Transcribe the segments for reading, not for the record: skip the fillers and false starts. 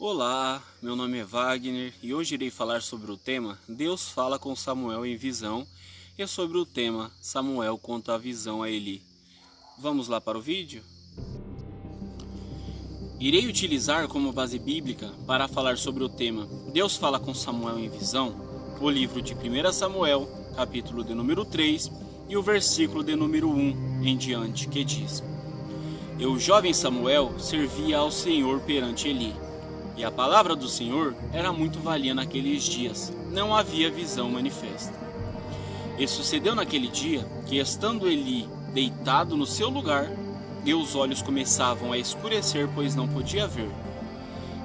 Olá, meu nome é Wagner e hoje irei falar sobre o tema Deus fala com Samuel em visão e sobre o tema Samuel conta a visão a Eli. Vamos lá para o vídeo? Irei utilizar como base bíblica para falar sobre o tema Deus fala com Samuel em visão, o livro de 1 Samuel, capítulo de número 3 e o versículo de número 1 em diante, que diz: E o jovem Samuel servia ao Senhor perante Eli. E a palavra do Senhor era muito valia naqueles dias, não havia visão manifesta. E sucedeu naquele dia que, estando Eli deitado no seu lugar, e os olhos começavam a escurecer, pois não podia ver.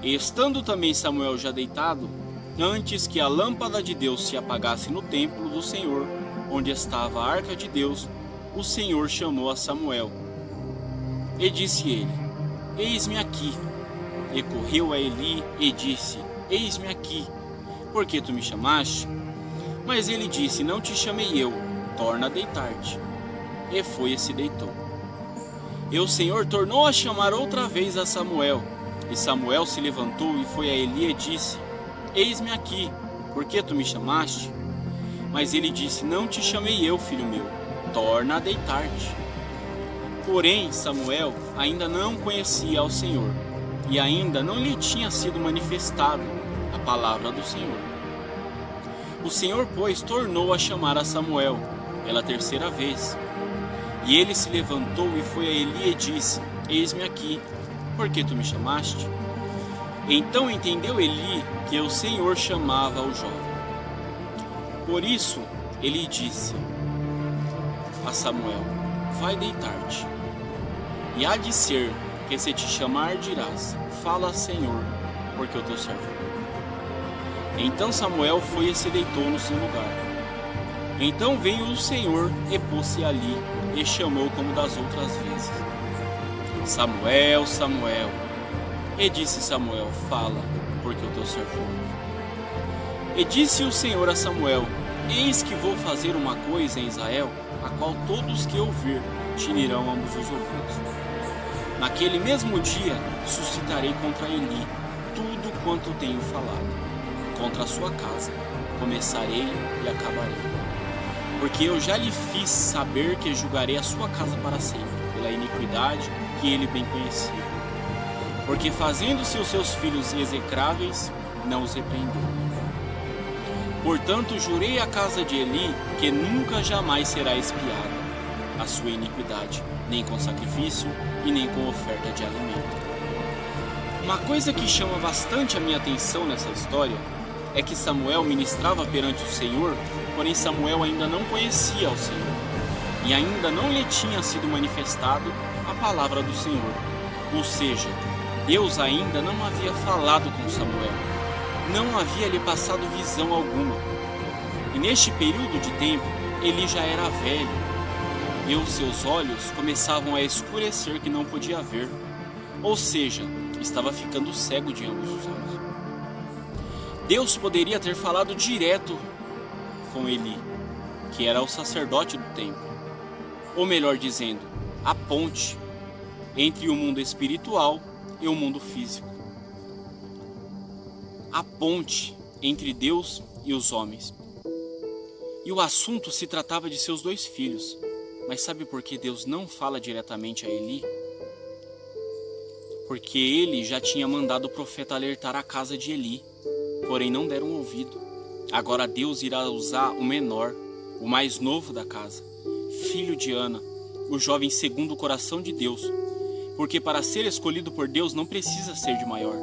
E estando também Samuel já deitado, antes que a lâmpada de Deus se apagasse no templo do Senhor, onde estava a arca de Deus, o Senhor chamou a Samuel. E disse ele: Eis-me aqui. E correu a Eli e disse: Eis-me aqui, por que tu me chamaste? Mas ele disse: Não te chamei eu, torna a deitar-te. E foi e se deitou. E o Senhor tornou a chamar outra vez a Samuel. E Samuel se levantou e foi a Eli e disse: Eis-me aqui, por que tu me chamaste? Mas ele disse: Não te chamei eu, filho meu, torna a deitar-te. Porém Samuel ainda não conhecia ao Senhor, e ainda não lhe tinha sido manifestado a palavra do Senhor. O Senhor, pois, tornou a chamar a Samuel pela terceira vez. E ele se levantou e foi a Eli e disse: Eis-me aqui, por que tu me chamaste? Então entendeu Eli que o Senhor chamava o jovem. Por isso ele disse a Samuel: Vai deitar-te. E há de ser que se te chamar dirás: Fala, Senhor, porque o teu servo ouve. Então Samuel foi e se deitou no seu lugar. Então veio o Senhor e pôs-se ali, e chamou como das outras vezes: Samuel, Samuel. E disse Samuel: Fala, porque o teu servo ouve. E disse o Senhor a Samuel: Eis que vou fazer uma coisa em Israel, a qual todos que ouvir tinirão ambos os ouvidos. Naquele mesmo dia suscitarei contra Eli tudo quanto tenho falado. Contra a sua casa começarei e acabarei. Porque eu já lhe fiz saber que julgarei a sua casa para sempre, pela iniquidade que ele bem conhecia. Porque fazendo-se os seus filhos execráveis, não os repreendeu. Portanto jurei à casa de Eli que nunca jamais será expiada a sua iniquidade, nem com sacrifício e nem com oferta de alimento. Uma coisa que chama bastante a minha atenção nessa história é que Samuel ministrava perante o Senhor, porém Samuel ainda não conhecia ao Senhor, e ainda não lhe tinha sido manifestado a palavra do Senhor. Ou seja, Deus ainda não havia falado com Samuel, não havia lhe passado visão alguma. E neste período de tempo, Eli já era velho, e os seus olhos começavam a escurecer que não podia ver, ou seja, estava ficando cego de ambos os olhos. Deus poderia ter falado direto com Eli, que era o sacerdote do templo, ou melhor dizendo, a ponte entre o mundo espiritual e o mundo físico. A ponte entre Deus e os homens. E o assunto se tratava de seus dois filhos. Mas sabe por que Deus não fala diretamente a Eli? Porque ele já tinha mandado o profeta alertar a casa de Eli, porém não deram ouvido. Agora Deus irá usar o menor, o mais novo da casa, filho de Ana, o jovem segundo o coração de Deus. Porque para ser escolhido por Deus não precisa ser de maior,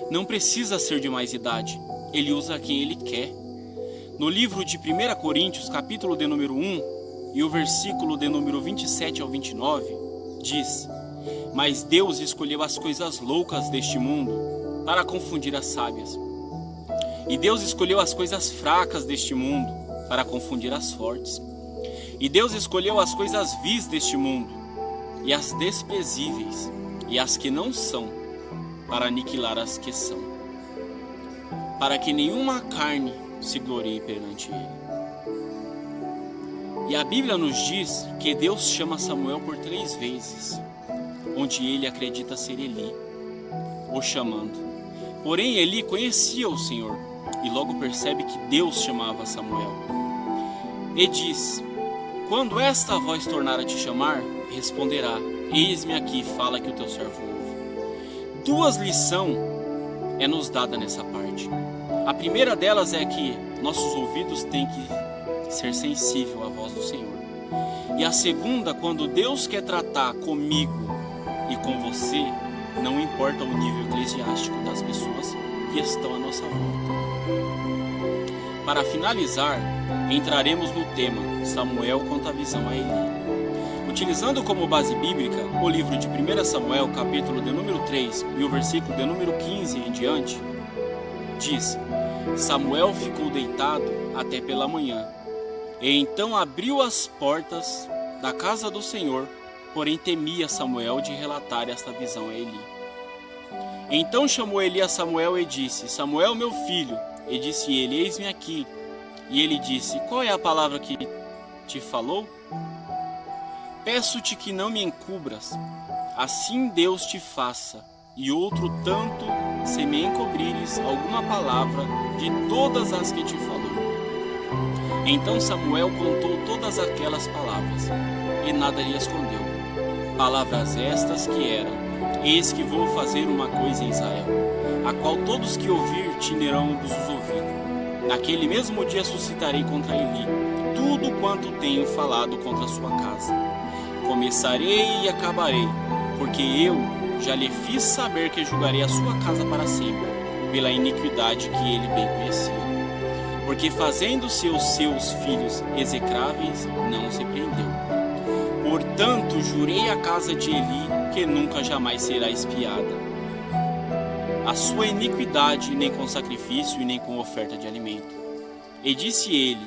não precisa ser de mais idade, ele usa quem ele quer. No livro de 1 Coríntios, capítulo de número 1, e o versículo de número 27 ao 29, diz: Mas Deus escolheu as coisas loucas deste mundo para confundir as sábias. E Deus escolheu as coisas fracas deste mundo para confundir as fortes. E Deus escolheu as coisas vis deste mundo, e as desprezíveis, e as que não são, para aniquilar as que são, para que nenhuma carne se glorie perante ele. E a Bíblia nos diz que Deus chama Samuel por 3 vezes, onde ele acredita ser Eli, o chamando. Porém, Eli conhecia o Senhor e logo percebe que Deus chamava Samuel. E diz: quando esta voz tornar a te chamar, responderá: eis-me aqui, fala que o teu servo ouve. Duas lições é nos dada nessa parte. A primeira delas é que nossos ouvidos têm que ser sensíveis à voz do Senhor. E a segunda, quando Deus quer tratar comigo e com você, não importa o nível eclesiástico das pessoas que estão à nossa volta. Para finalizar, entraremos no tema Samuel conta a visão a Eli. Utilizando como base bíblica o livro de 1 Samuel, capítulo de número 3 e o versículo de número 15 em diante, diz: Samuel ficou deitado até pela manhã, e então abriu as portas da casa do Senhor, porém temia Samuel de relatar esta visão a Eli. Então chamou Eli a Samuel e disse: Samuel, meu filho. E disse ele: eis-me aqui. E ele disse: qual é a palavra que te falou? Peço-te que não me encubras, assim Deus te faça, e outro tanto se me encobrires alguma palavra de todas as que te falou. Então Samuel contou todas aquelas palavras, e nada lhe escondeu. Palavras estas que eram: eis que vou fazer uma coisa em Israel, a qual todos que ouvir tinirão ambos os ouvidos. Naquele mesmo dia suscitarei contra Eli tudo quanto tenho falado contra a sua casa. Começarei e acabarei, porque eu já lhe fiz saber que julgarei a sua casa para sempre, pela iniquidade que ele bem conhecia. Porque fazendo-se os seus filhos execráveis, não se prendeu. Portanto, jurei à casa de Eli que nunca jamais será espiada a sua iniquidade, nem com sacrifício e nem com oferta de alimento. E disse ele: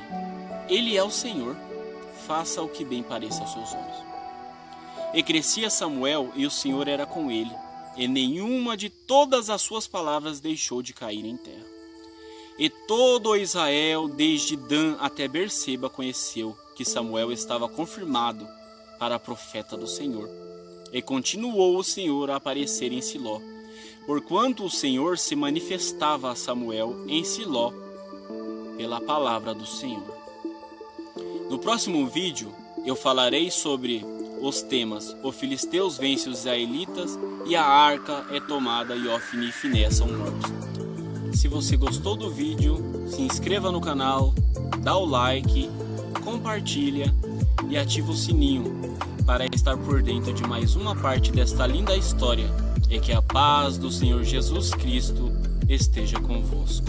Ele é o Senhor, faça o que bem pareça aos seus olhos. E crescia Samuel, e o Senhor era com ele, e nenhuma de todas as suas palavras deixou de cair em terra. E todo Israel, desde Dan até Berseba, conheceu que Samuel estava confirmado para profeta do Senhor. E continuou o Senhor a aparecer em Siló, porquanto o Senhor se manifestava a Samuel em Siló pela palavra do Senhor. No próximo vídeo eu falarei sobre os temas: os filisteus vencem os israelitas e a arca é tomada e Ofni e Finéias são mortos. Se você gostou do vídeo, se inscreva no canal, dá o like, compartilha e ativa o sininho para estar por dentro de mais uma parte desta linda história, e que a paz do Senhor Jesus Cristo esteja convosco.